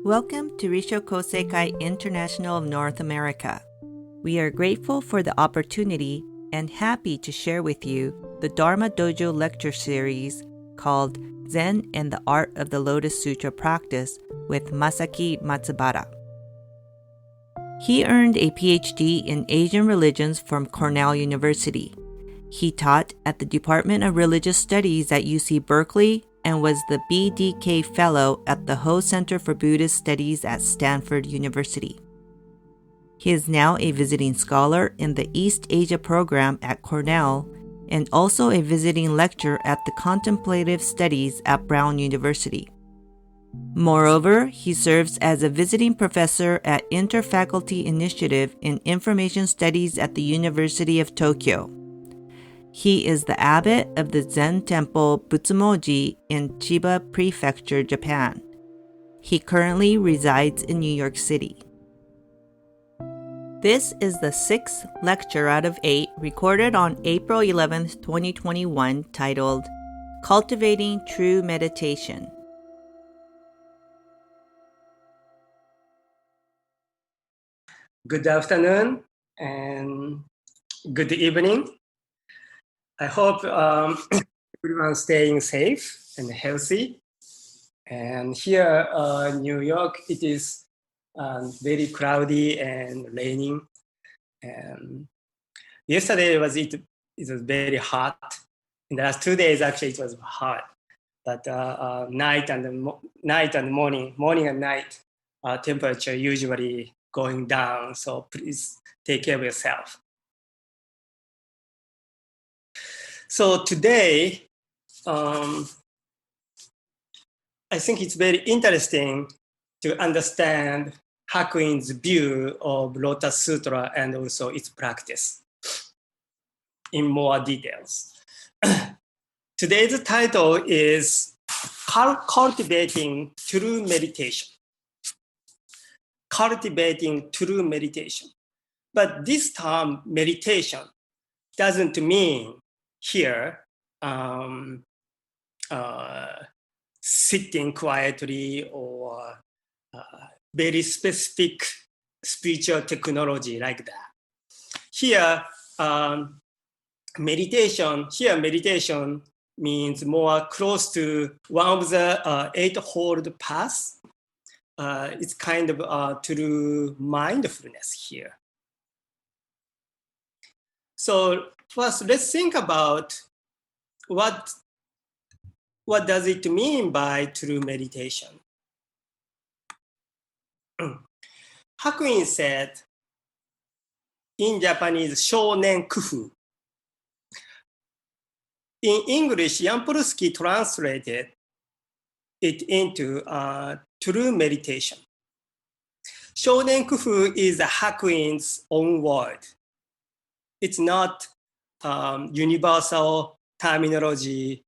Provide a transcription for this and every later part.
Welcome to Risho Koseikai International of North America. We are grateful for the opportunity and happy to share with you the Dharma Dojo Lecture Series called Zen and the Art of the Lotus Sutra Practice with Masaki Matsubara. He earned a Ph.D. in Asian religions from Cornell University. He taught at the Department of Religious Studies at UC Berkeley and was the BDK Fellow at the Ho Center for Buddhist Studies at Stanford University. He is now a visiting scholar in the East Asia program at Cornell and also a visiting lecturer at the Contemplative Studies at Brown University. Moreover, he serves as a visiting professor at Interfaculty Initiative in Information Studies at the University of Tokyo. He is the abbot of the Zen temple Butsumoji in Chiba Prefecture, Japan. He currently resides in New York City. This is the 6th lecture out of 8 recorded on April 11, 2021, titled Cultivating True Meditation. Good afternoon and good evening. I hope everyone's staying safe and healthy. And here in New York, it is very cloudy and raining. And yesterday it was very hot. In the last 2 days, actually, it was hot. But night and morning and night, temperature usually going down. So please take care of yourself. So today, I think it's very interesting to understand Hakuin's view of Lotus Sutra and also its practice in more details. Today's title is Cultivating True Meditation. Cultivating True Meditation. But this term, meditation, doesn't mean here sitting quietly or very specific spiritual technology like that. Here, meditation means more close to one of the eightfold paths. It's kind of true mindfulness here. So first, let's think about what does it mean by true meditation? Hakuin said in Japanese, shonen kufu. In English, Jan Pulsky translated it into true meditation. Shonen kufu is Hakuin's own word. It's not universal terminology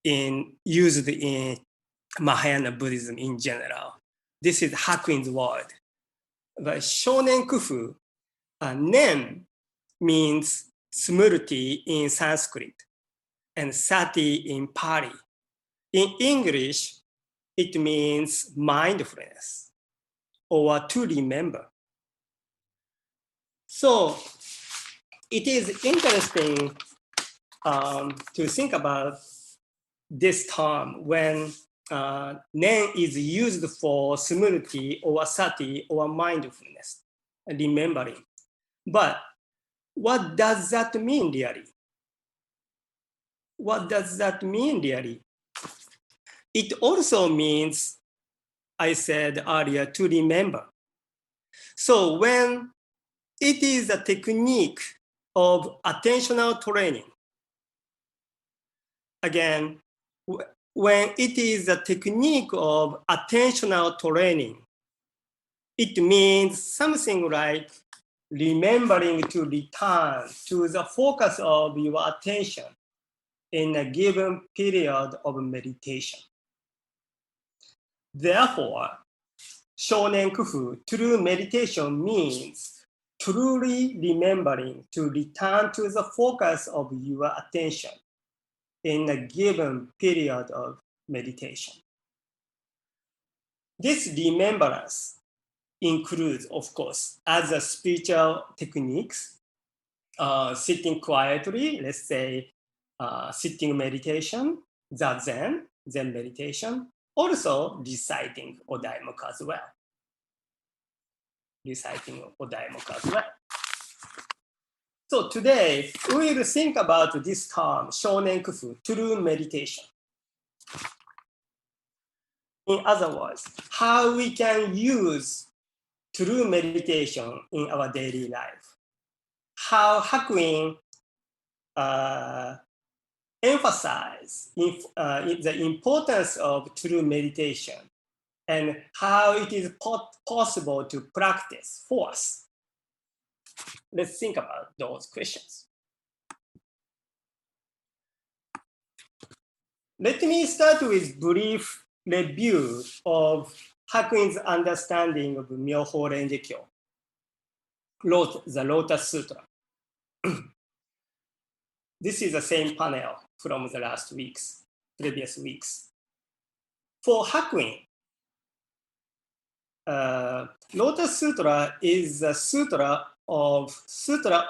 used in Mahayana Buddhism in general. This is Hakuin's word. But shonen kufu, nen means smriti in Sanskrit and sati in Pali. In English, it means mindfulness or to remember. So it is interesting to think about this term when nen is used for smriti or sati or mindfulness, remembering. But what does that mean really? What does that mean really? It also means, I said earlier, to remember. So when it is a technique of attentional training, again, when it is a technique of attentional training, it means something like remembering to return to the focus of your attention in a given period of meditation. Therefore, shonen kufu, true meditation, means truly remembering to return to the focus of your attention in a given period of meditation. This remembrance includes, of course, other spiritual techniques, sitting quietly, let's say sitting meditation, Zen meditation, also reciting Odaimoku as well. So today, we will think about this term, shonen kufu, true meditation. In other words, how we can use true meditation in our daily life. How Hakuin emphasize the importance of true meditation and how it is possible to practice for us. Let's think about those questions. Let me start with brief review of Hakuin's understanding of Myoho Renge Kyo, the Lotus Sutra. This is the same panel from the previous weeks. For Hakuin, Lotus Sutra is a sutra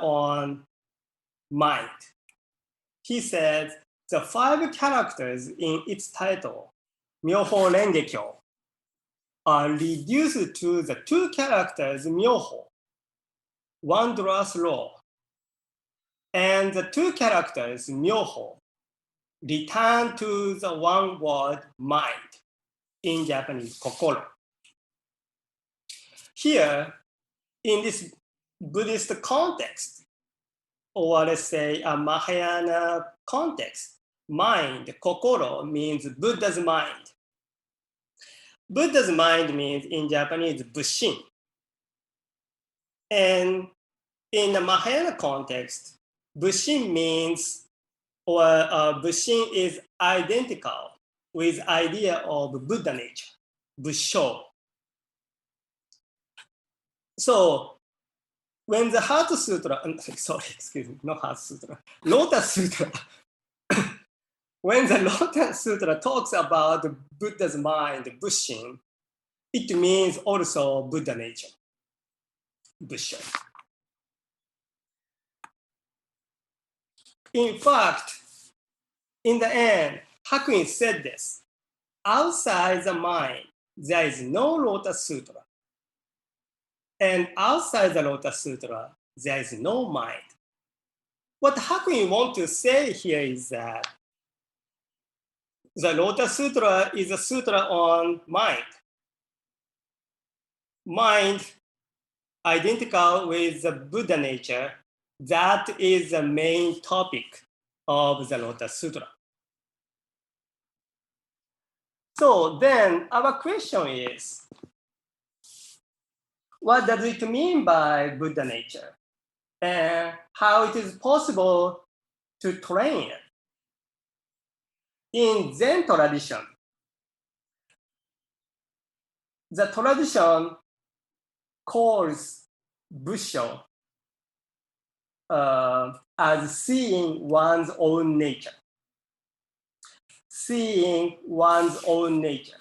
on mind. He says the 5 characters in its title, Myoho Renge Kyo, are reduced to the 2 characters Myoho, wondrous law, and the 2 characters Myoho return to the one word mind, in Japanese, kokoro. Here, in this Buddhist context, or let's say a Mahayana context, mind, kokoro, means Buddha's mind. Buddha's mind means in Japanese, bushin. And in the Mahayana context, bushin means, or bushin is identical with idea of Buddha nature, busho. So when the Heart Sutra, Lotus Sutra, when the Lotus Sutra talks about Buddha's mind, bushin, it means also Buddha nature, busho. In fact, in the end, Hakuin said this: outside the mind, there is no Lotus Sutra. And outside the Lotus Sutra, there is no mind. What Hakuin wants to say here is that the Lotus Sutra is a sutra on mind. Mind identical with the Buddha nature, that is the main topic of the Lotus Sutra. So then our question is, what does it mean by Buddha nature? And how it is possible to train it? In Zen tradition, the tradition calls Busho as seeing one's own nature. Seeing one's own nature,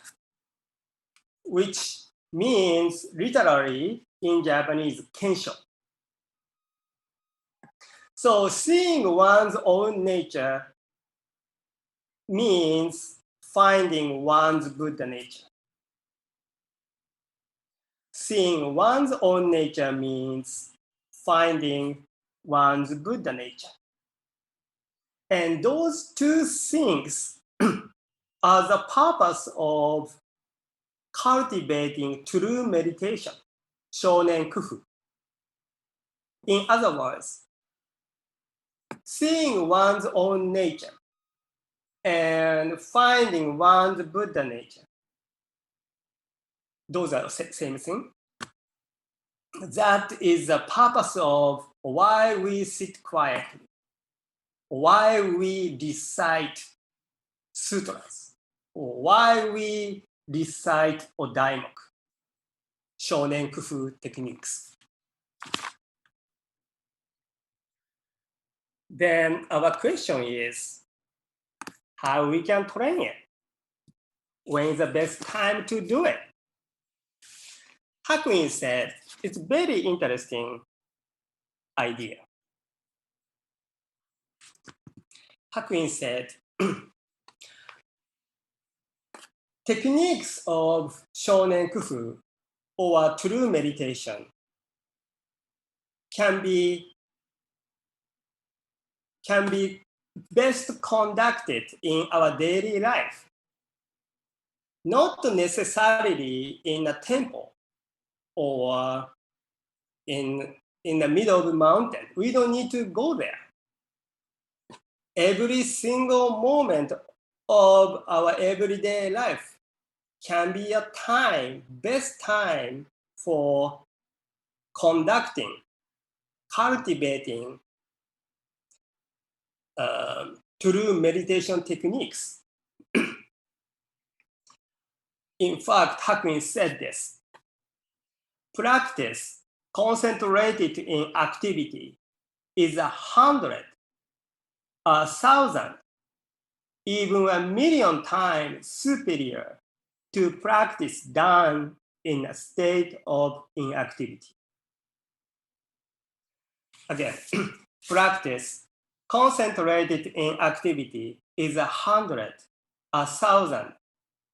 which means literally in Japanese, kensho. So seeing one's own nature means finding one's Buddha nature. Seeing one's own nature means finding one's Buddha nature. And those 2 things are the purpose of cultivating true meditation, shonen kufu. In other words, seeing one's own nature and finding one's Buddha nature, those are the same thing. That is the purpose of why we sit quietly, why we recite sutras, or why we recite Odaimoku, shonen kufu techniques. Then our question is, how we can train it? When is the best time to do it? Hakuin said, it's very interesting idea. Hakuin said, techniques of shonen kufu or true meditation can be best conducted in our daily life, not necessarily in a temple or in the middle of the mountain. We don't need to go there. Every single moment of our everyday life can be a time, best time for conducting, cultivating true meditation techniques. In fact, Hakuin said this: practice concentrated in activity is 100, 1,000, even 1,000,000 times superior to practice done in a state of inactivity. Again, practice concentrated in activity is 100, 1,000,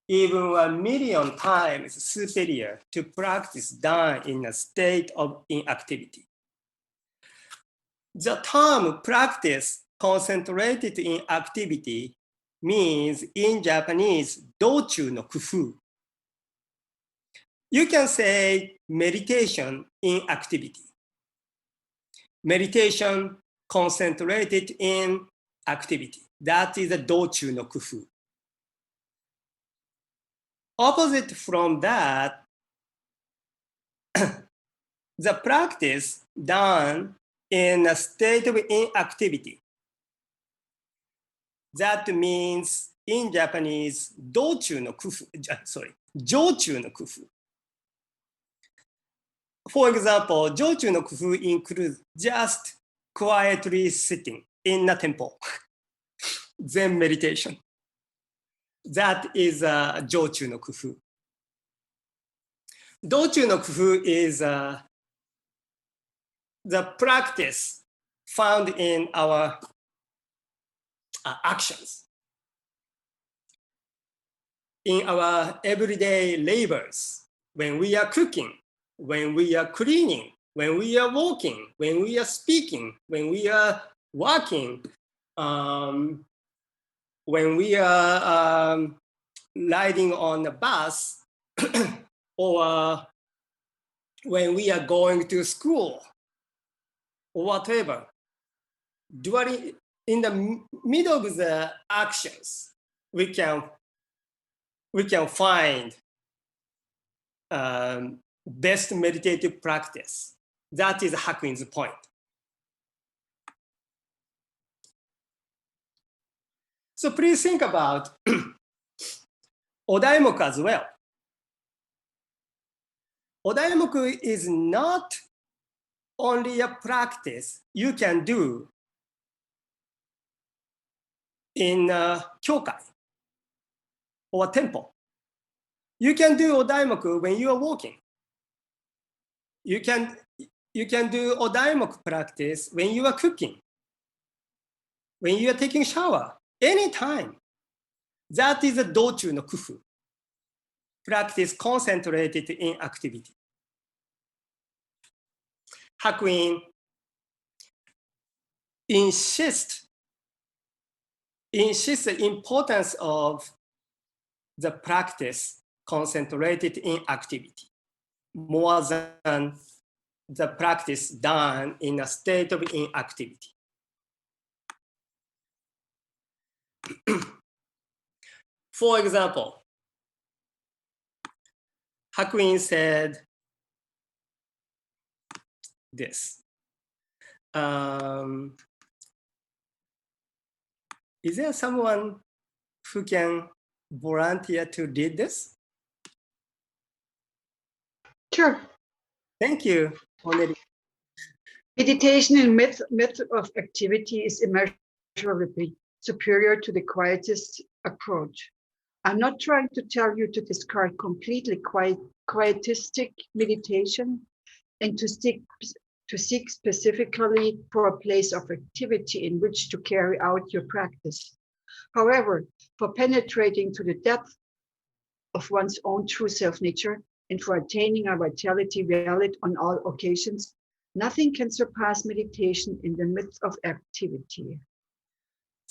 even 1,000,000 times superior to practice done in a state of inactivity. The term practice concentrated in activity means in Japanese, dochu no kufu. You can say meditation in activity. Meditation concentrated in activity. That is a dochu no kufu. Opposite from that, the practice done in a state of inactivity. That means in Japanese, dochu no kufu, jochu no kufu. For example, jochu no kufu includes just quietly sitting in a temple, Zen meditation. That is jochu no kufu. Dochu no kufu is the practice found in our actions, in our everyday labors, when we are cooking, when we are cleaning, when we are walking, when we are speaking, when we are walking, when we are riding on a bus, or when we are going to school, or whatever. In the middle of the actions, we can find best meditative practice. That is Hakuin's point. So please think about Odaimoku as well. Odaimoku is not only a practice you can do in a kyokai or a temple. You can do Odaimoku when you are walking. You can do Odaimoku practice when you are cooking, when you are taking a shower, anytime. That is a dochu no kufu. Practice concentrated in activity. Hakuin insists the importance of the practice concentrated in activity more than the practice done in a state of inactivity. For example, Hakuin said this. Is there someone who can volunteer to read this? Sure. Thank you. Meditation in method of activity is immeasurably superior to the quietist approach. I'm not trying to tell you to discard completely quiet quietistic meditation and to seek specifically for a place of activity in which to carry out your practice. However, for penetrating to the depth of one's own true self-nature and for attaining a vitality valid on all occasions, nothing can surpass meditation in the midst of activity.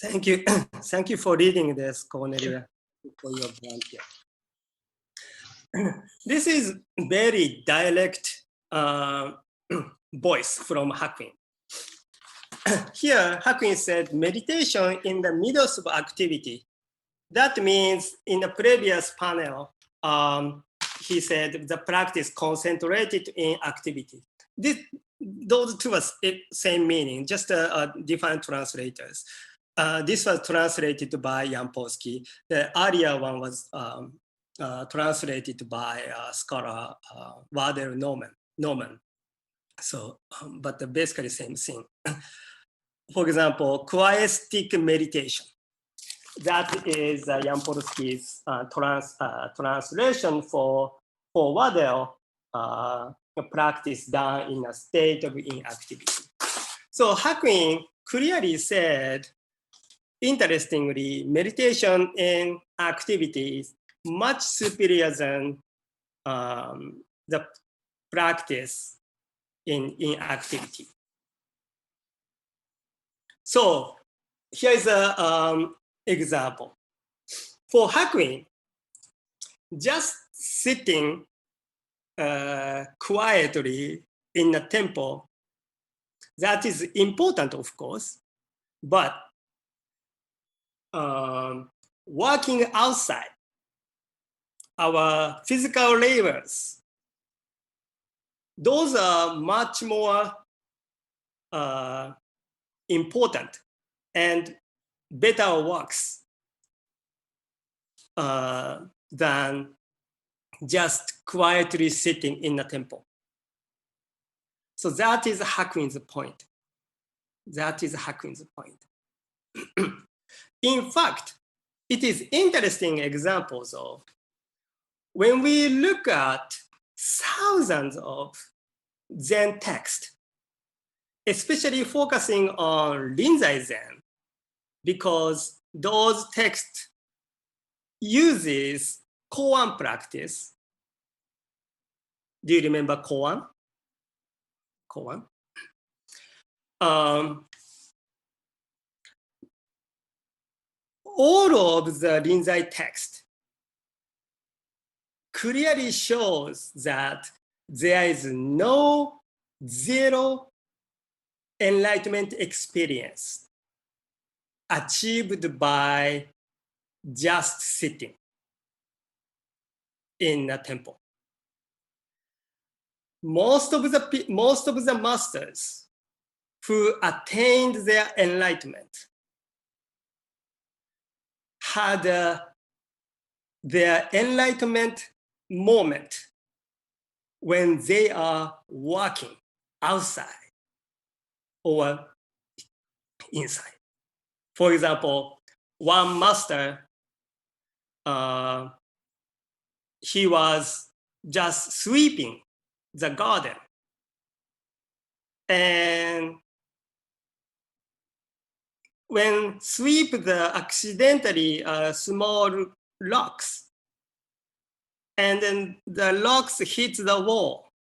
Thank you. Thank you for reading this, Cornelia, for your volunteer. This is very direct voice from Hakuin. Here, Hakuin said, meditation in the middle of activity. That means in the previous panel, he said the practice concentrated in activity. Those two are same meaning, just different translators. This was translated by Jan Polsky. The earlier one was translated by scholar Wardell Norman. So, but basically same thing. For example, quietistic meditation. That is Jan Polsky's translation for Wardell, a practice done in a state of inactivity. So Hakuin clearly said, interestingly, meditation in activity is much superior than the practice in inactivity. So here is an example. For Hakuin, just sitting quietly in a temple, that is important, of course, but working outside, our physical labors, those are much more important and better works than just quietly sitting in a temple. So that is Hakuin's point. That is Hakuin's point. In fact, it is interesting examples of when we look at thousands of Zen texts, especially focusing on Rinzai Zen, because those texts uses koan practice. Do you remember koan? Koan. All of the Rinzai text clearly shows that there is no zero enlightenment experience achieved by just sitting in a temple. Most of the masters who attained their enlightenment had their enlightenment moment when they are walking outside or inside. For example, one master, he was just sweeping the garden, and when sweep the accidentally small rocks, and then the rocks hit the wall,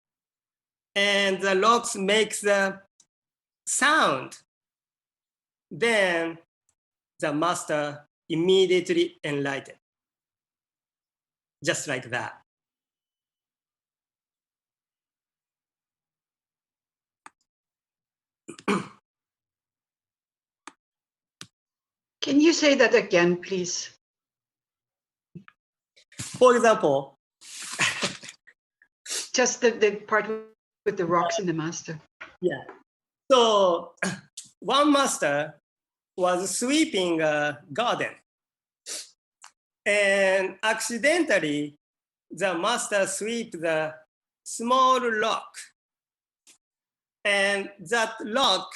and the rocks makes the sound, then the master immediately enlightened, just like that. Can you say that again, please? For example, Just the part with the rocks and the master. yeah. So one master was sweeping a garden, and accidentally the master swept the small rock, and that rock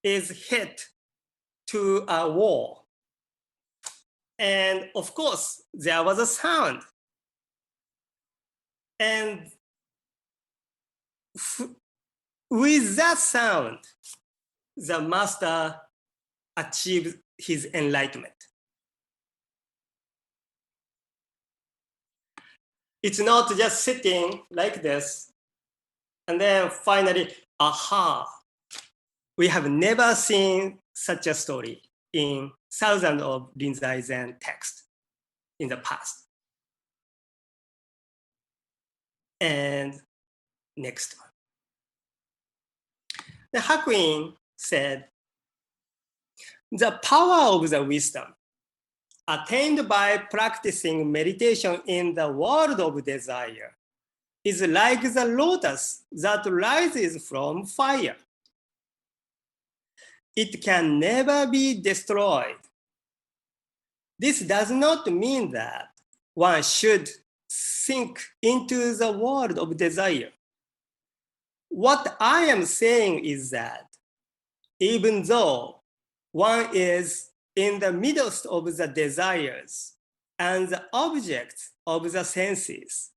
is hit to a wall. And of course, there was a sound. And with that sound, the master achieved his enlightenment. It's not just sitting like this, and then finally, aha. We have never seen such a story in thousands of Rinzai Zen texts in the past. And next one. The Hakuin said, the power of the wisdom attained by practicing meditation in the world of desire is like the lotus that rises from fire. It can never be destroyed. This does not mean that one should sink into the world of desire. What I am saying is that even though one is in the midst of the desires and the objects of the senses,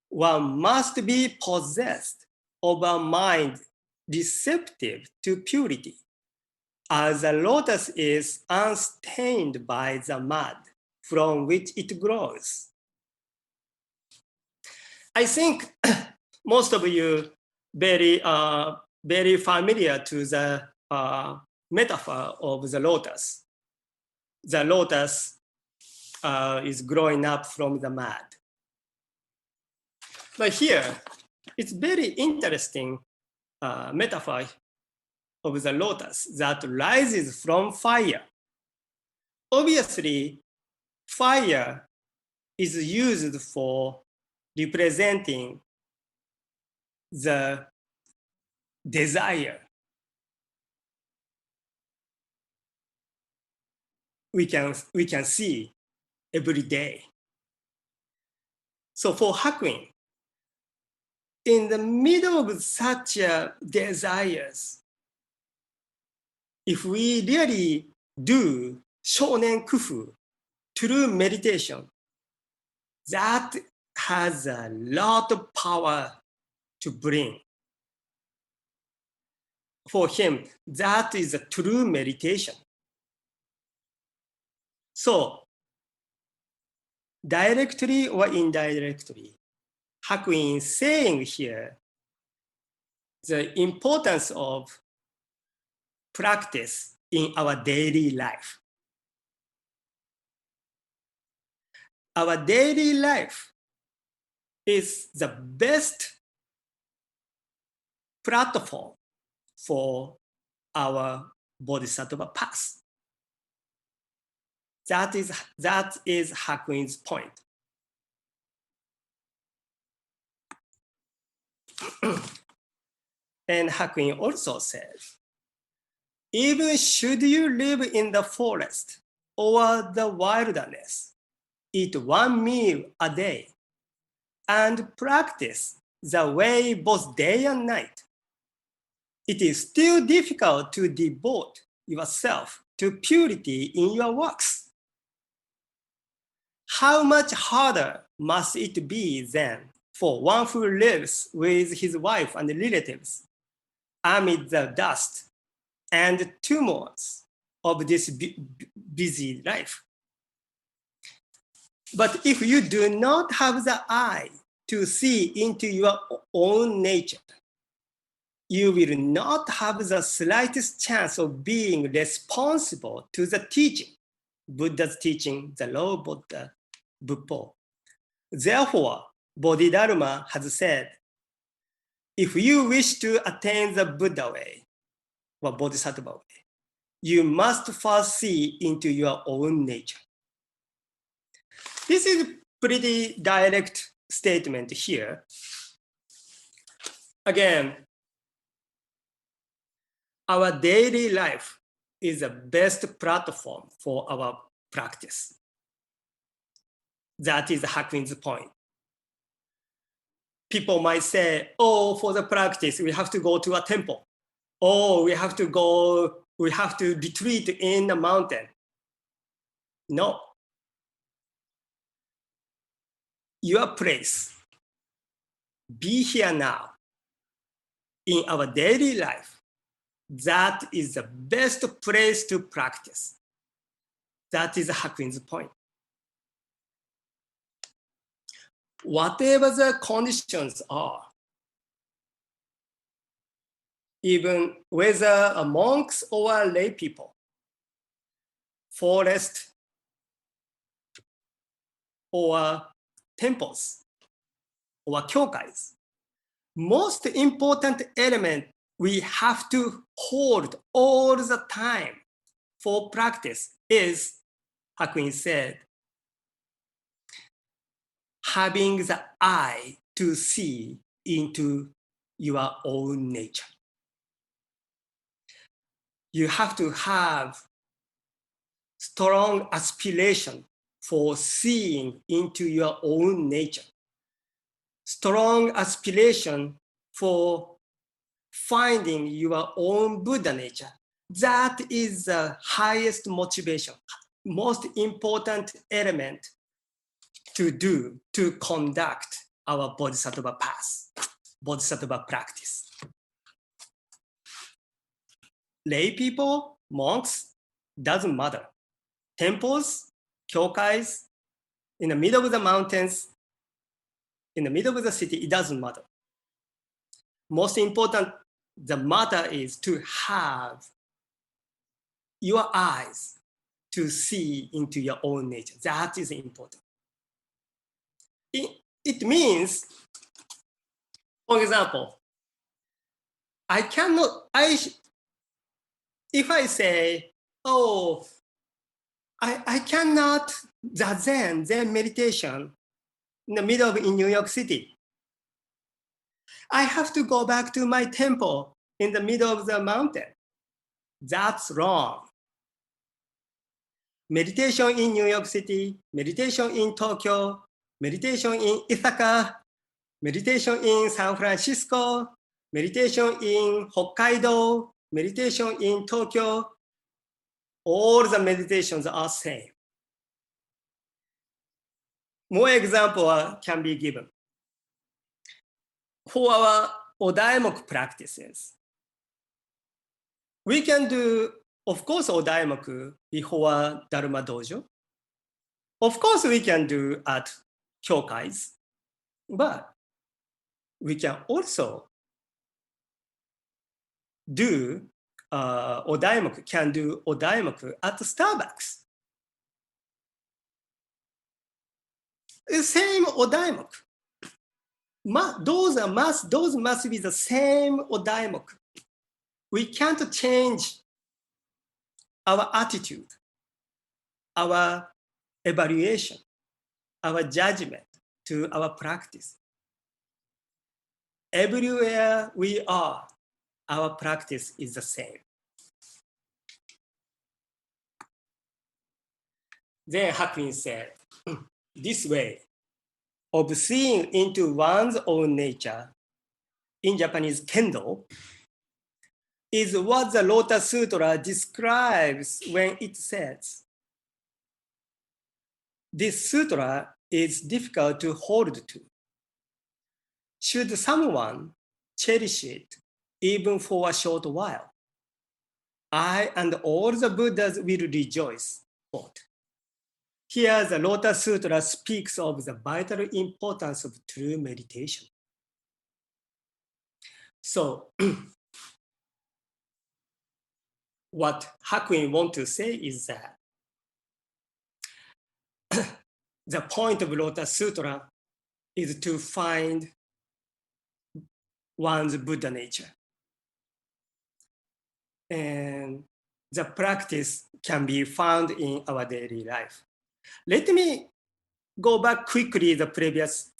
one must be possessed of a mind receptive to purity, as the lotus is unstained by the mud from which it grows. I think most of you very familiar to the metaphor of the lotus. The lotus is growing up from the mud. But here, it's very interesting metaphor of the lotus that rises from fire. Obviously, fire is used for representing the desire. We can see every day. So for Hakuin, in the middle of such desires, if we really do shonen kufu, true meditation, that has a lot of power to bring. For him, that is a true meditation. So, directly or indirectly, Hakuin is saying here the importance of practice in our daily life. Our daily life is the best platform for our bodhisattva path. That is Hakuin's point. And Hakuin also says, even should you live in the forest or the wilderness, eat one meal a day, and practice the way both day and night, it is still difficult to devote yourself to purity in your works. How much harder must it be then for one who lives with his wife and relatives amid the dust and tumults of this busy life? But if you do not have the eye to see into your own nature, you will not have the slightest chance of being responsible to the teaching, Buddha's teaching, the law of Buddha, Buppo. Therefore, Bodhidharma has said, if you wish to attain the Buddha way, or Bodhisattva way, you must first see into your own nature. This is a pretty direct statement here. Again, our daily life is the best platform for our practice. That is Hakuin's point. People might say, oh, for the practice, we have to go to a temple. Oh, we have to retreat in a mountain. No. Your place be here now in our daily life, that is the best place to practice. That is Hakuin's point. Whatever the conditions are, even whether monks or lay people, forest or temples or kyokais, most important element we have to hold all the time for practice is, Hakuin said, having the eye to see into your own nature. You have to have strong aspiration for seeing into your own nature. Strong aspiration for finding your own Buddha nature. That is the highest motivation, most important element to conduct our bodhisattva path, bodhisattva practice. Lay people, monks, doesn't matter. Temples, kyokais, in the middle of the mountains, in the middle of the city, it doesn't matter. Most important, the matter is to have your eyes to see into your own nature. That is important. It means, for example, if I say, oh, I cannot Zen meditation in the middle of in New York City. I have to go back to my temple in the middle of the mountain. That's wrong. Meditation in New York City, meditation in Tokyo, meditation in Ithaca, meditation in San Francisco, meditation in Hokkaido, meditation in Tokyo, all the meditations are same. More examples can be given. For our Odaimoku practices, we can do, of course, Odaimoku before Dharma Dojo. Of course, we can do at kyokais, but we can also do Odaimoku at Starbucks. The same Odaimoku. Those must be the same Odaimoku. We can't change our attitude, our evaluation, our judgment to our practice. Everywhere we are, our practice is the same. Then Hakuin said, this way of seeing into one's own nature, in Japanese kendo, is what the Lotus Sutra describes when it says, this sutra is difficult to hold to. Should someone cherish it even for a short while, I and all the Buddhas will rejoice. Quote. Here, the Lotus Sutra speaks of the vital importance of true meditation. So, what Hakuin wants to say is that the point of Lotus Sutra is to find one's Buddha nature. And the practice can be found in our daily life. Let me go back quickly the previous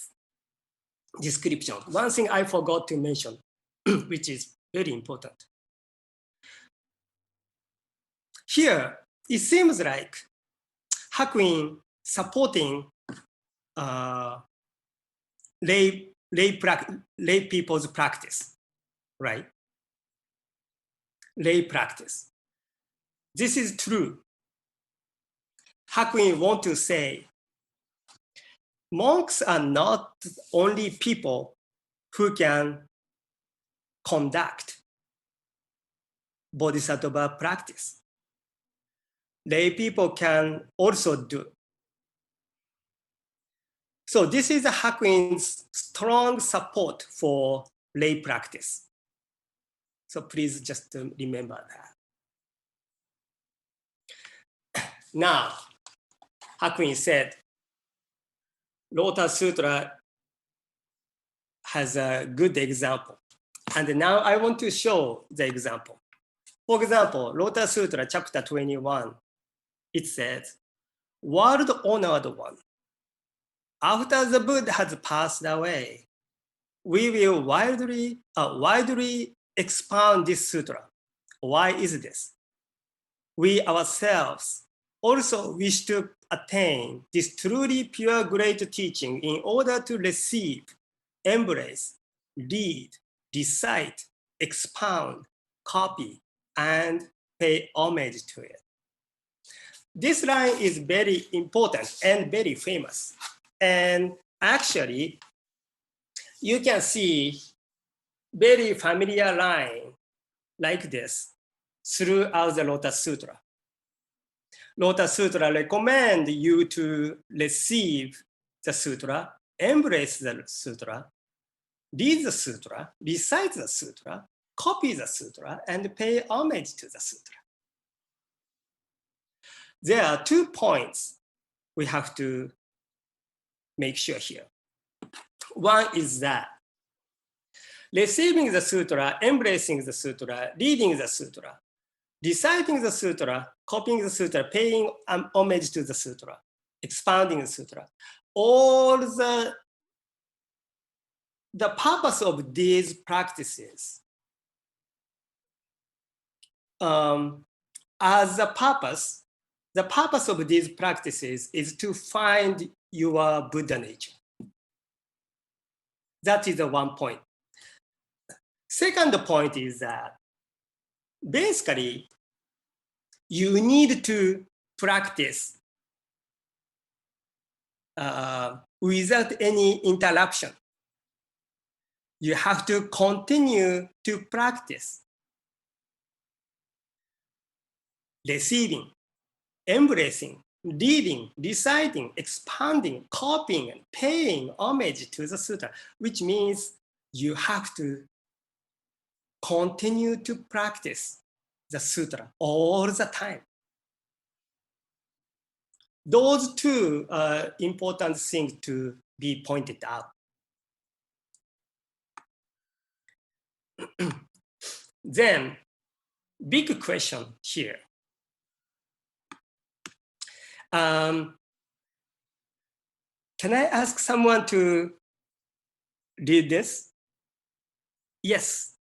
description. One thing I forgot to mention, which is very important. Here, it seems like Hakuin supporting lay people's practice, right? Lay practice. This is true. Hakuin wants to say, monks are not only people who can conduct bodhisattva practice. Lay people can also do. So this is Hakuin's strong support for lay practice. So please just remember that. Now, Hakuin said, Lotus Sutra has a good example. And now I want to show the example. For example, Lotus Sutra, chapter 21, it says, world honored one. After the Buddha has passed away, we will widely expand this sutra. Why is this? We ourselves also wish to attain this truly pure great teaching in order to receive, embrace, read, recite, expound, copy, and pay homage to it. This line is very important and very famous. And actually, you can see very familiar line like this throughout the Lotus Sutra. Lotus Sutra recommend you to receive the sutra, embrace the sutra, read the sutra, recite the sutra, copy the sutra, and pay homage to the sutra. There are 2 points we have to make sure here. One is that receiving the sutra, embracing the sutra, reading the sutra, reciting the sutra, copying the sutra, paying homage to the sutra, expounding the sutra, all the purpose of these practices as the purpose of these practices is to find your Buddha nature. That is the one point. Second point is that basically you need to practice without any interruption. You have to continue to practice receiving, embracing, reading, reciting, expanding, copying, and paying homage to the sutra, which means you have to continue to practice the sutra all the time. Those 2 are important things to be pointed out. Then, big question here. Can I ask someone to read this? Yes.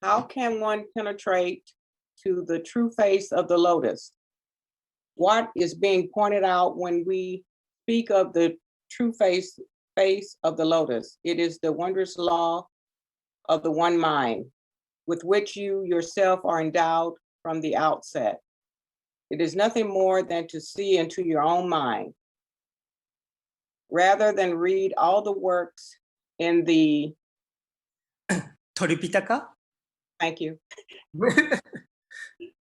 How can one penetrate to the true face of the lotus? What is being pointed out when we speak of the true face of the lotus? It is the wondrous law of the one mind, with which you yourself are endowed from the outset. It is nothing more than to see into your own mind. Rather than read all the works in the Tripitaka? Thank you.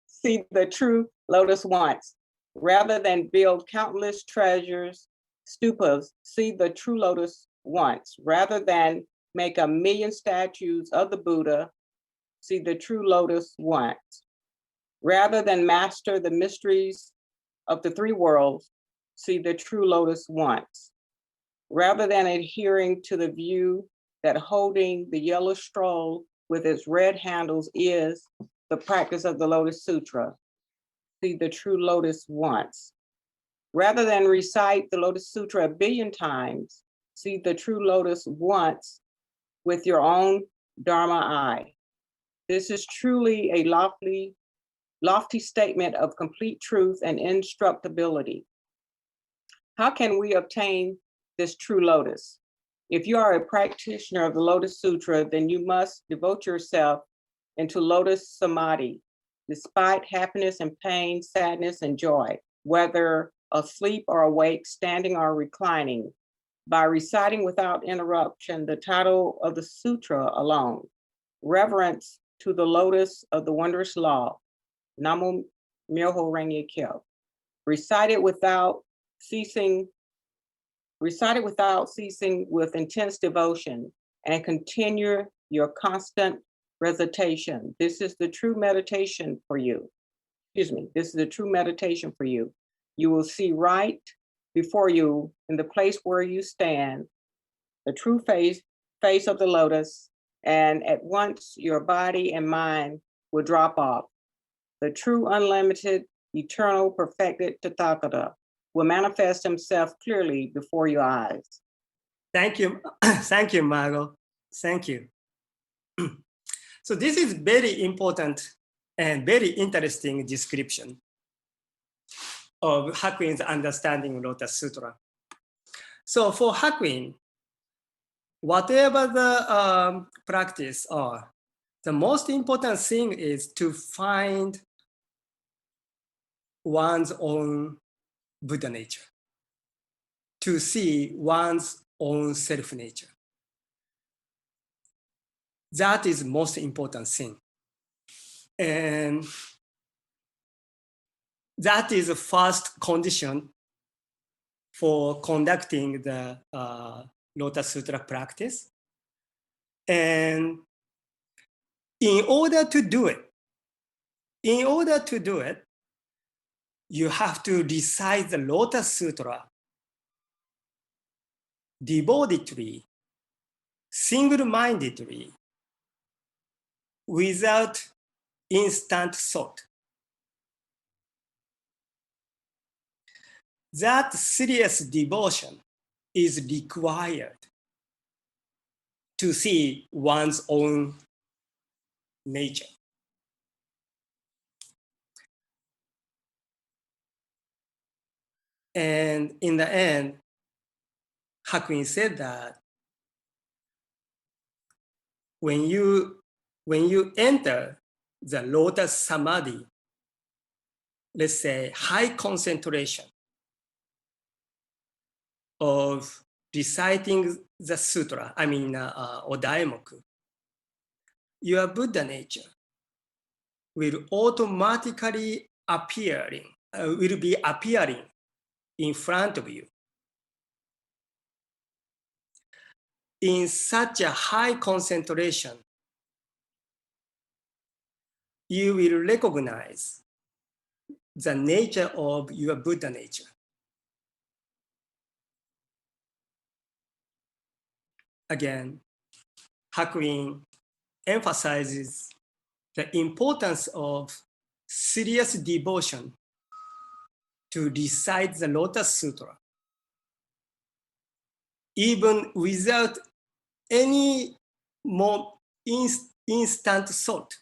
See the true lotus once. Rather than build countless treasures, stupas, see the true lotus once. Rather than make 1,000,000 statues of the Buddha, see the true lotus once. Rather than master the mysteries of the 3 worlds, see the true lotus once. Rather than adhering to the view that holding the yellow scroll with its red handles is the practice of the Lotus Sutra, see the true lotus once. Rather than recite the Lotus Sutra 1,000,000,000 times, see the true lotus once with your own Dharma eye. This is truly a lofty statement of complete truth and instructability. How can we obtain this true lotus? If you are a practitioner of the Lotus Sutra, then you must devote yourself into lotus samadhi, despite happiness and pain, sadness and joy, whether asleep or awake, standing or reclining. by reciting without interruption the title of the sutra alone, reverence to the lotus of the wondrous law, Namo Myoho Renge Kyo. Recite it without ceasing with intense devotion, and continue your constant recitation. This is the true meditation for you. This is the true meditation for you. You will see right before you, in the place where you stand, the true face of the lotus, and at once your body and mind will drop off. The true, unlimited, eternal, perfected Tathagata will manifest himself clearly before your eyes. Thank you. Thank you, Margot. Thank you. So this is very important and very interesting description of Hakuin's understanding Lotus Sutra. So for Hakuin, whatever the practice are, the most important thing is to find one's own Buddha nature, to see one's own self nature. That is most important thing. And that is the first condition for conducting the Lotus Sutra practice. And in order to do it, you have to recite the Lotus Sutra devotedly, single-mindedly, without instant thought. That serious devotion is required to see one's own nature. And in the end, Hakuin said that when you enter the lotus samadhi, let's say high concentration of reciting the sutra, Odaimoku, your Buddha nature will automatically will be appearing in front of you. In such a high concentration, you will recognize the nature of your Buddha nature. Again, Hakuin emphasizes the importance of serious devotion to recite the Lotus Sutra, even without any more instant thought,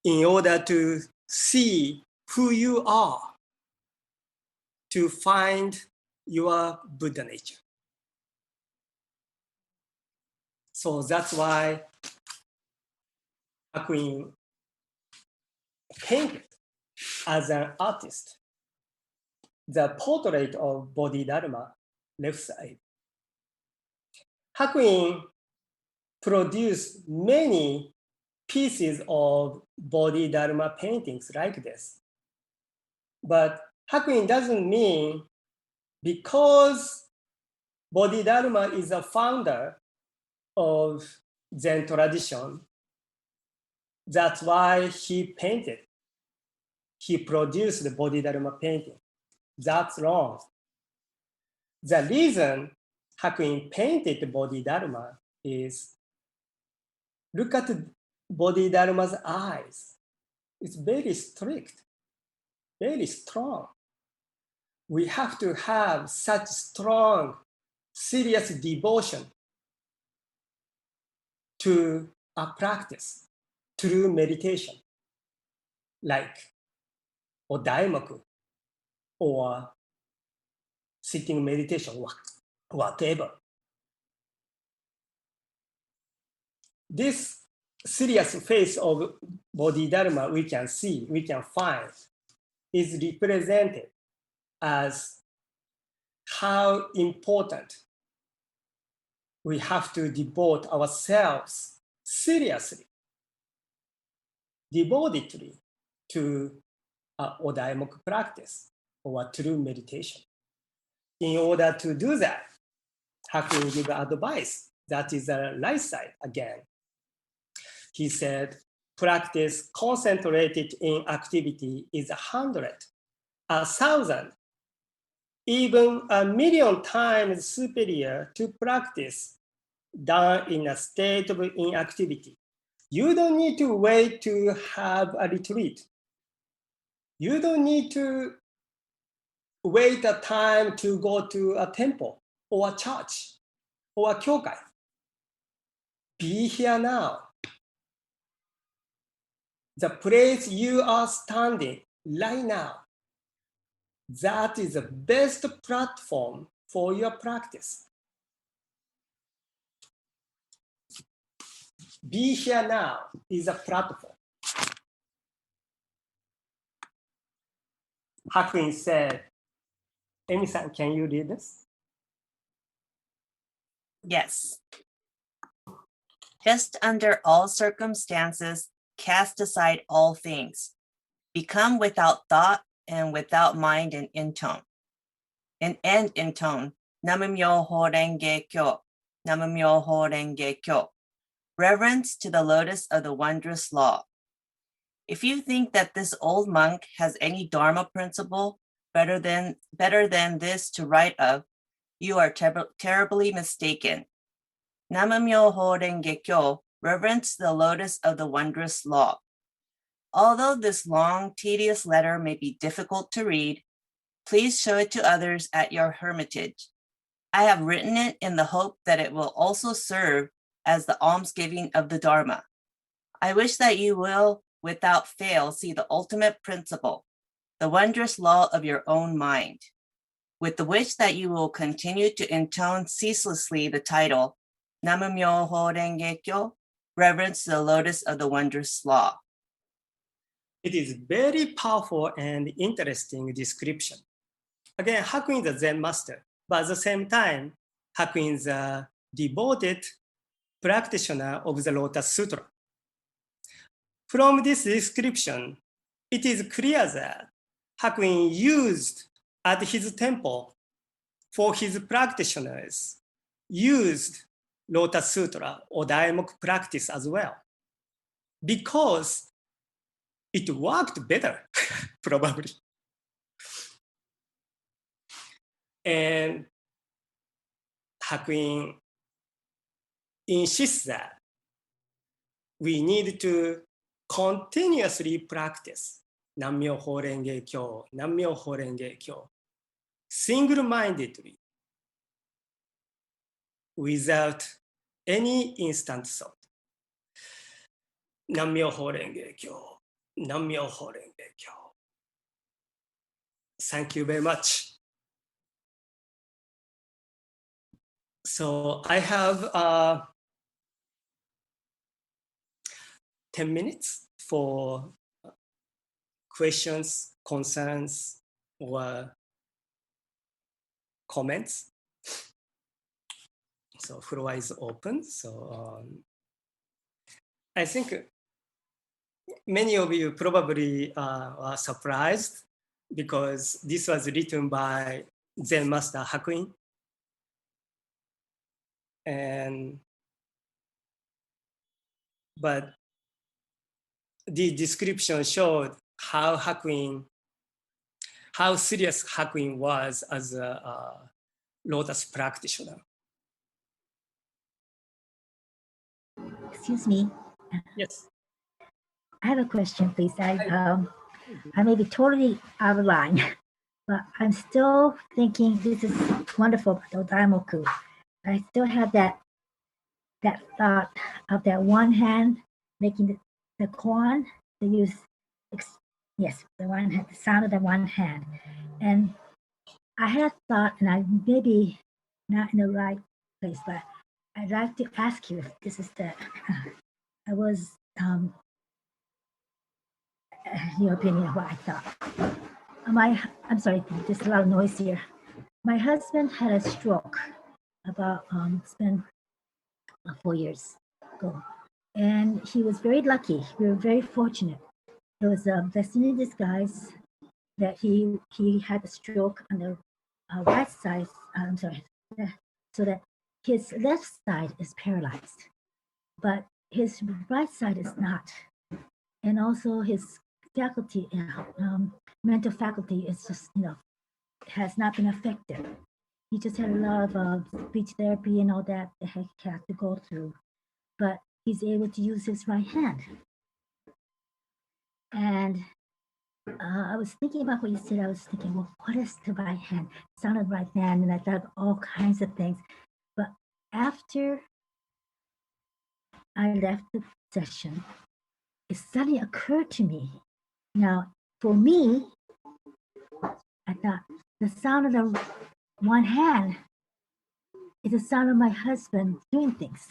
in order to see who you are, to find your Buddha nature. So that's why Hakuin painted as an artist the portrait of Bodhidharma left side. Hakuin produced many pieces of Bodhidharma paintings like this. But Hakuin doesn't mean because Bodhidharma is a founder of Zen tradition, that's why he produced the Bodhidharma painting. That's wrong. The reason Hakuin painted the Bodhidharma is, look at Bodhidharma's eyes. It's very strict, very strong. We have to have such strong, serious devotion to a practice, true meditation, like Odaimoku, or sitting meditation, whatever. This serious face of Bodhidharma we can see, we can find, is represented as how important we have to devote ourselves seriously, devotedly to Odaimoku practice or true meditation. In order to do that, Hakuin give advice that is the right side again. He said, practice concentrated in activity is 100, 1,000, even 1,000,000 times superior to practice done in a state of inactivity. You don't need to wait to have a retreat. You don't need to wait a time to go to a temple or a church or a kyokai. Be here now. The place you are standing right now, that is the best platform for your practice. Be here now is a platform. Hakuin said, Emi-san, can you read this? Yes. Just under all circumstances, cast aside all things. Become without thought and without mind and intone. And end in tone. Namamyo Horenge Kyo. Namamyo Horenge Kyo. Reverence to the lotus of the wondrous law. If you think that this old monk has any Dharma principle better than this to write of, you are terribly mistaken. Namamyo Horenge Kyo, reverence the lotus of the wondrous law. Although this long, tedious letter may be difficult to read, please show it to others at your hermitage. I have written it in the hope that it will also serve as the almsgiving of the Dharma. I wish that you will, without fail, see the ultimate principle, the wondrous law of your own mind, with the wish that you will continue to intone ceaselessly the title, Namamyo Horenge Kyo, reverence the lotus of the wondrous law. It is very powerful and interesting description. Again, Hakuin is a Zen master, but at the same time, Hakuin is a devoted practitioner of the Lotus Sutra. From this description, it is clear that Hakuin used at his temple for his practitioners, used Lotus Sutra or Daimoku practice as well, because it worked better, probably. And Hakuin insists that we need to continuously practice Nammyo Horenge Kyo, Nammyo Horenge Kyo, single-mindedly, without any instant thought. Nammyo Horenge Kyo, Nammyo Horenge Kyo. Thank you very much. So I have 10 minutes for questions, concerns, or comments. So floor is open. So I think many of you probably are surprised because this was written by Zen Master Hakuin. But the description showed how serious Hakuin was as a Lotus practitioner. Excuse me. Yes. I have a question, please. I may be totally out of line, but I'm still thinking this is wonderful about Daimoku. I still have that thought of that one hand making the koan. They use, yes, the one hand, the sound of the one hand. And I had thought, and I maybe not in the right place, but I'd like to ask you if this is I was, your opinion of what I thought. I'm sorry, there's a lot of noise here. My husband had a stroke about, it's been 4 years ago. And he was very lucky. We were very fortunate. It was a blessing in disguise that he had a stroke on the right side, so that his left side is paralyzed, but his right side is not. And also his faculty, mental faculty is just, has not been affected. He just had a lot of speech therapy and all that he had to go through, but he's able to use his right hand. And I was thinking about what you said. I was thinking, well, what is the right hand? It sounded right hand, and I thought all kinds of things. But after I left the session, it suddenly occurred to me. Now, for me, I thought the sound of the one hand is the sound of my husband doing things.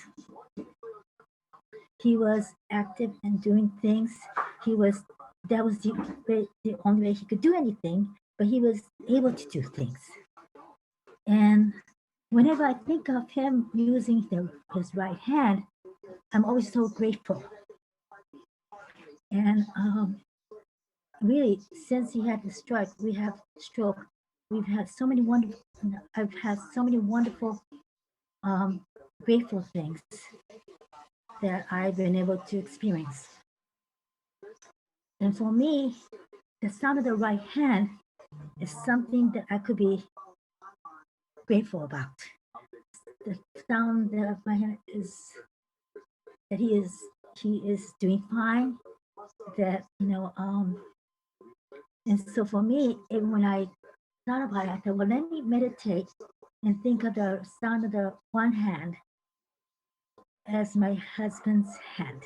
He was active and doing things. That was the only way he could do anything, but he was able to do things. And whenever I think of him using his right hand, I'm always so grateful. And really, since he had the stroke, we've had so many wonderful, I've had so many wonderful, grateful things that I've been able to experience. And for me, the sound of the right hand is something that I could be grateful about. The sound of my hand is that he is doing fine. That and so for me, when I thought about it, I thought, well, let me meditate and think of the sound of the one hand as my husband's hand.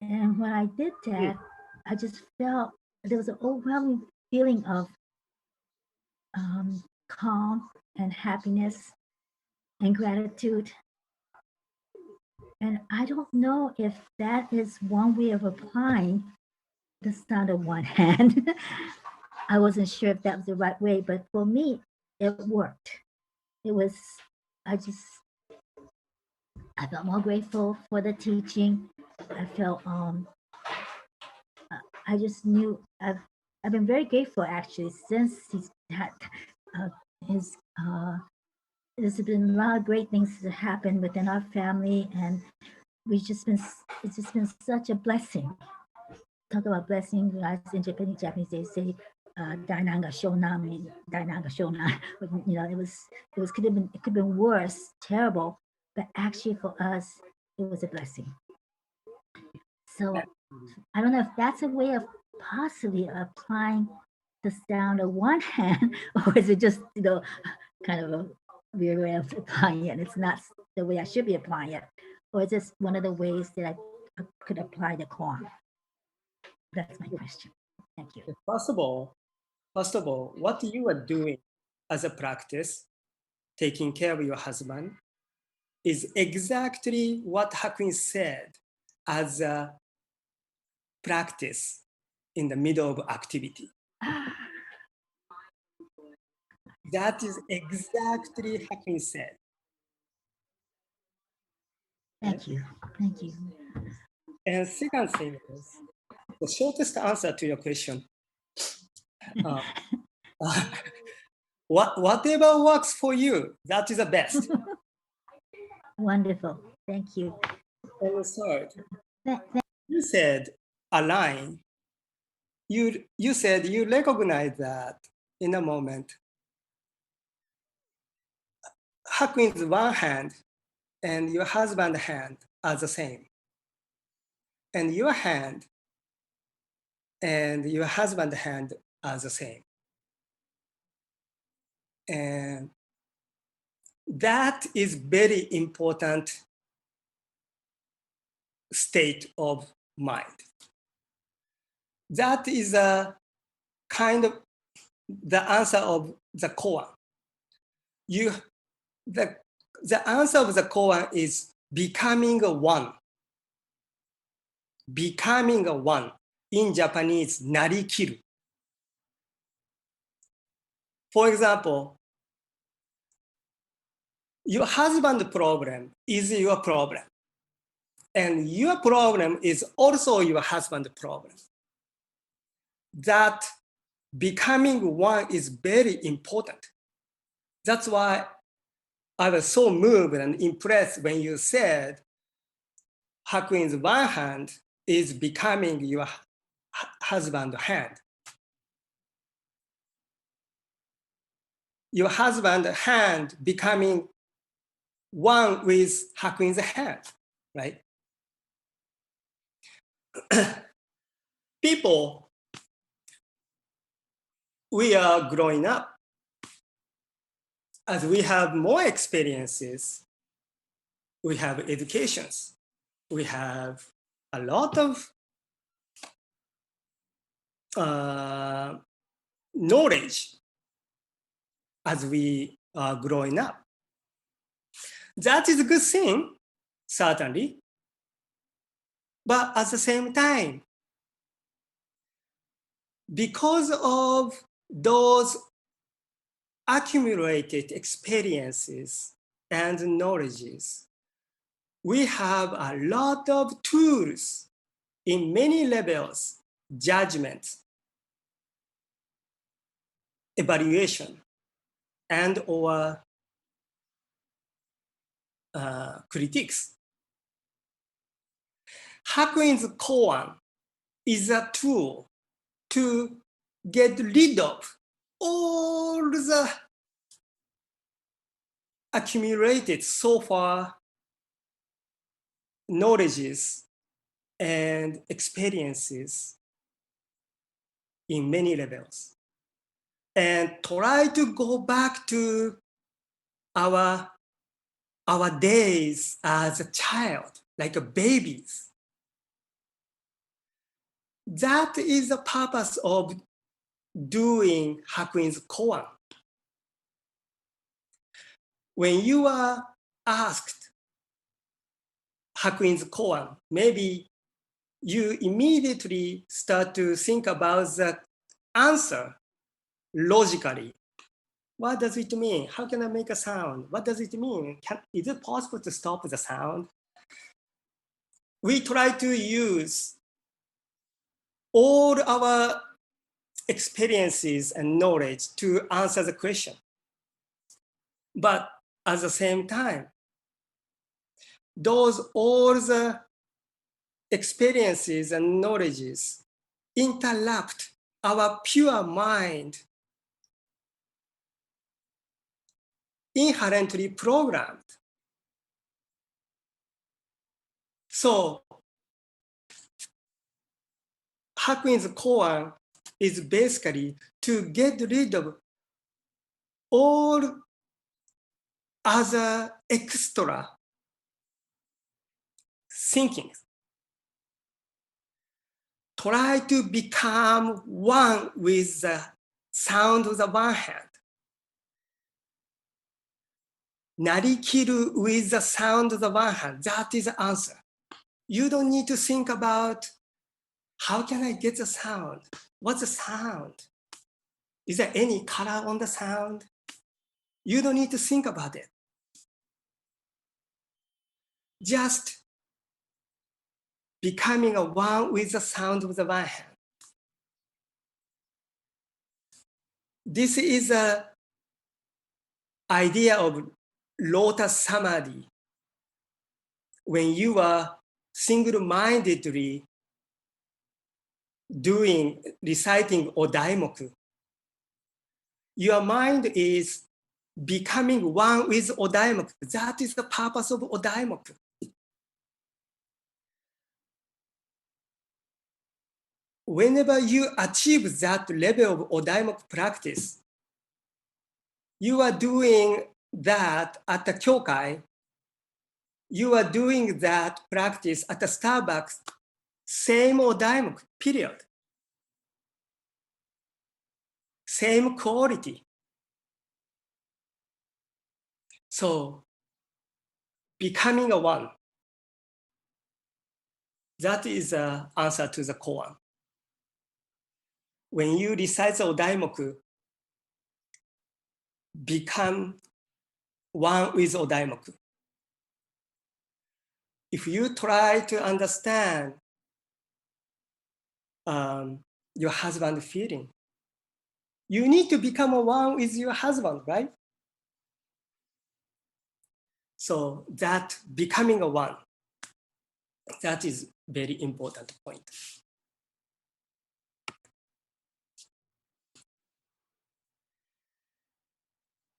And when I did that, I just felt there was an overwhelming feeling of calm and happiness and gratitude. And I don't know if that is one way of applying the sound of one hand. I wasn't sure if that was the right way, but for me, it worked. It was, I felt more grateful for the teaching. I felt, I just knew, I've been very grateful actually since he's had there's been a lot of great things that happen within our family, and it's just been such a blessing. Talk about blessing, in Japanese they say, Dainanga Shonan, Dainanga Shonan. It could have been worse, terrible, but actually for us, it was a blessing. So I don't know if that's a way of possibly applying the sound of one hand, or is it just, kind of a weird way of applying it. It's not the way I should be applying it, or is this one of the ways that I could apply the koan? That's my question. Thank you. First of all, what you are doing as a practice, taking care of your husband, is exactly what Hakuin said as a practice in the middle of activity. That is exactly Hakuin said. Thank you. Thank you. And second thing is, the shortest answer to your question, whatever works for you, that is the best. Wonderful. Thank you. And third, you said align. You said you recognize that in a moment. Hakuin's one hand and your husband's hand are the same. And your hand and your husband's hand are the same. And that is very important state of mind. That is a kind of the answer of the koan. The answer of the koan is becoming a one. Becoming a one. In Japanese, narikiru. For example, your husband's problem is your problem. And your problem is also your husband's problem. That becoming one is very important. That's why I was so moved and impressed when you said Hakuin's one hand is becoming your husband's hand. Your husband's hand becoming one with Hakuin's hand, right? People, we are growing up. As we have more experiences, we have educations, we have a lot of knowledge as we are growing up. That is a good thing, certainly. But at the same time, because of those accumulated experiences and knowledges, we have a lot of tools in many levels, judgment, evaluation, and or critiques. Hakuin's koan is a tool to get rid of all the accumulated so far knowledges and experiences in many levels, and try to go back to our days as a child, like a babies. That is the purpose of doing Hakuin's koan. When you are asked Hakuin's koan, maybe you immediately start to think about the answer logically. What does it mean? How can I make a sound? What does it mean? Is it possible to stop the sound? We try to use all our experiences and knowledge to answer the question. But at the same time, those all the experiences and knowledges interrupt our pure mind, inherently programmed. So Hakuin's koan is basically to get rid of all other extra thinking. Try to become one with the sound of the one hand. Narikiru with the sound of the one hand. That is the answer. You don't need to think about how can I get the sound? What's the sound? Is there any color on the sound? You don't need to think about it. Just becoming a one with the sound of the one hand. This is an idea of Lotus Samadhi. When you are single-mindedly reciting Odaimoku, your mind is becoming one with Odaimoku. That is the purpose of Odaimoku. Whenever you achieve that level of Odaimoku practice, you are doing that at the kyokai, you are doing that practice at the Starbucks, same Odaimoku, period. Same quality. So, becoming a one, that is the answer to the koan. When you recite the Odaimoku, become one with Odaimoku. If you try to understand your husband feeling, you need to become one with your husband, right? So that becoming a one, that is very important point.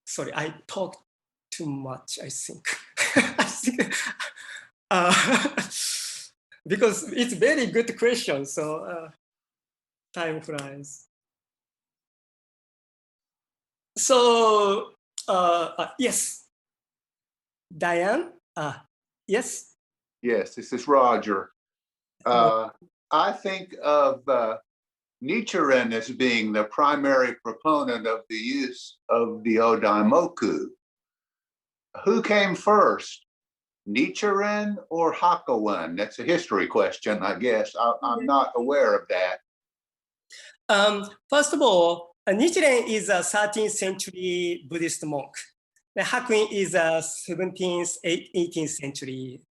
Sorry, I talked too much, I think. I think because it's very good question, so time flies. So, yes, Diane, yes? Yes, this is Roger. I think of Nichiren as being the primary proponent of the use of the Odaimoku. Who came first, Nichiren or Hakuin? That's a history question, I guess. I'm not aware of that. First of all, Nichiren is a 13th century Buddhist monk. Hakuin is a 17th, 18th century.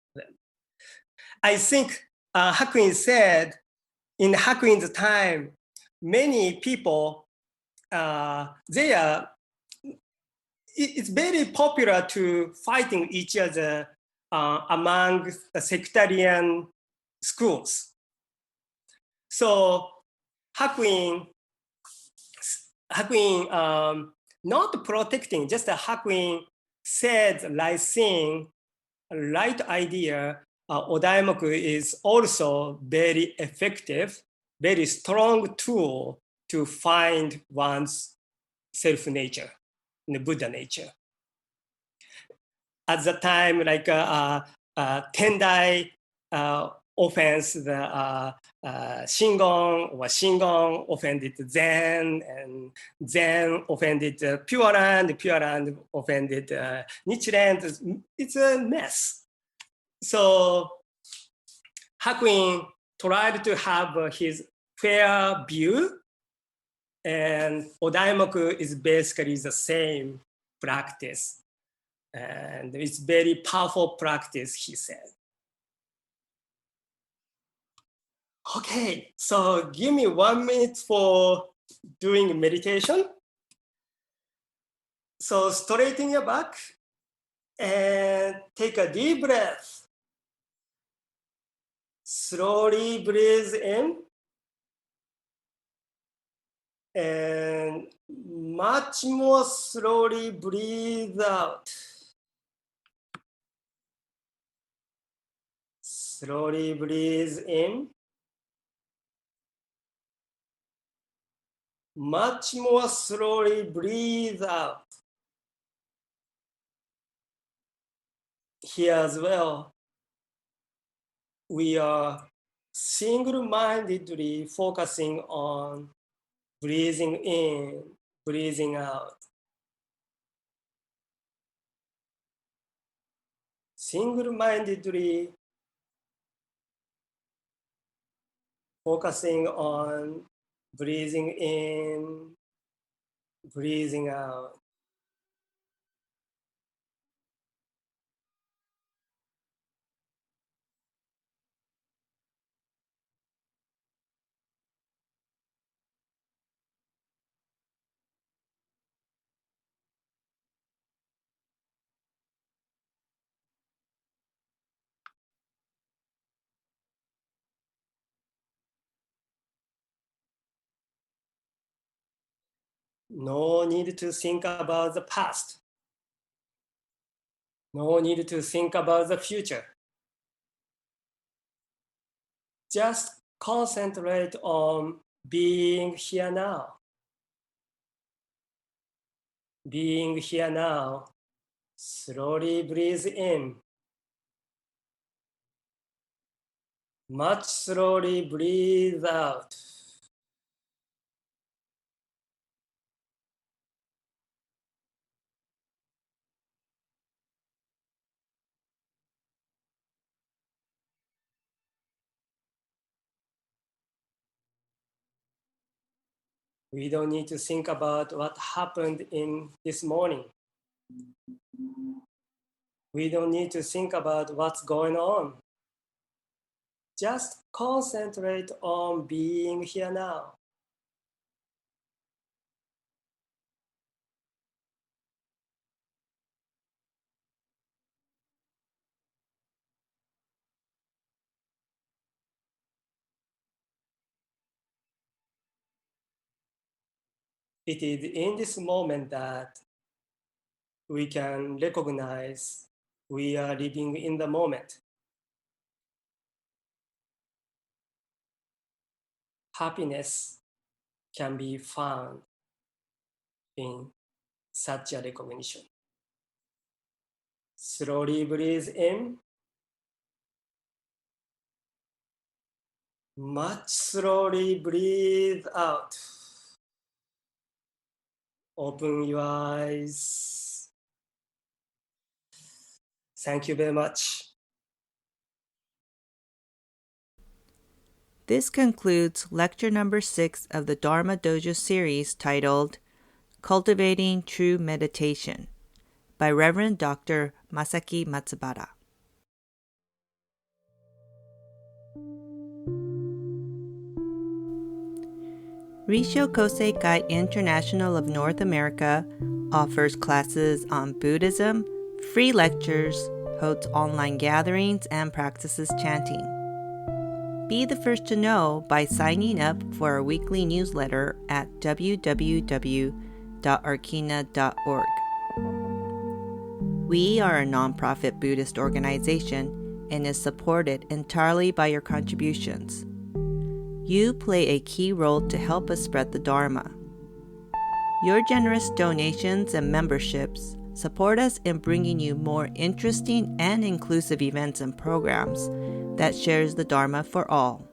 I think Hakuin said in Hakuin's time, many people, it's very popular to fighting each other among the sectarian schools. So Hakuin not protecting, just Hakuin said right thing, right idea. Odaimoku is also very effective, very strong tool to find one's self nature, the Buddha nature. At the time, like Tendai offense, the Shingon offended Zen, and Zen offended Pure Land offended Nichiren. It's a mess. So Hakuin tried to have his fair view, and Odaimoku is basically the same practice. And it's very powerful practice, he said. Okay, so give me 1 minute for doing meditation. So straighten your back and take a deep breath. Slowly breathe in and much more slowly breathe out. Slowly breathe in. Much more slowly breathe out. Here as well, we are single-mindedly focusing on breathing in, breathing out. Single-mindedly focusing on breathing in, breathing out. No need to think about the past. No need to think about the future. Just concentrate on being here now. Being here now. Slowly breathe in. Much slowly breathe out. We don't need to think about what happened in this morning. We don't need to think about what's going on. Just concentrate on being here now. It is in this moment that we can recognize we are living in the moment. Happiness can be found in such a recognition. Slowly breathe in. Much slowly breathe out. Open your eyes. Thank you very much. This concludes lecture number 6 of the Dharma Dojo series titled Cultivating True Meditation by Reverend Dr. Masaki Matsubara. Risho Koseikai International of North America offers classes on Buddhism, free lectures, hosts online gatherings, and practices chanting. Be the first to know by signing up for our weekly newsletter at www.arkina.org. We are a nonprofit Buddhist organization and is supported entirely by your contributions. You play a key role to help us spread the Dharma. Your generous donations and memberships support us in bringing you more interesting and inclusive events and programs that shares the Dharma for all.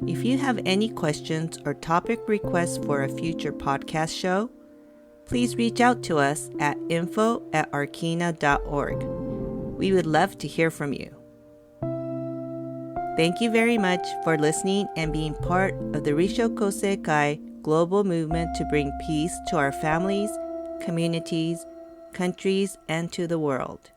If you have any questions or topic requests for a future podcast show, please reach out to us at info@arkina.org. We would love to hear from you. Thank you very much for listening and being part of the Risho Koseikai global movement to bring peace to our families, communities, countries, and to the world.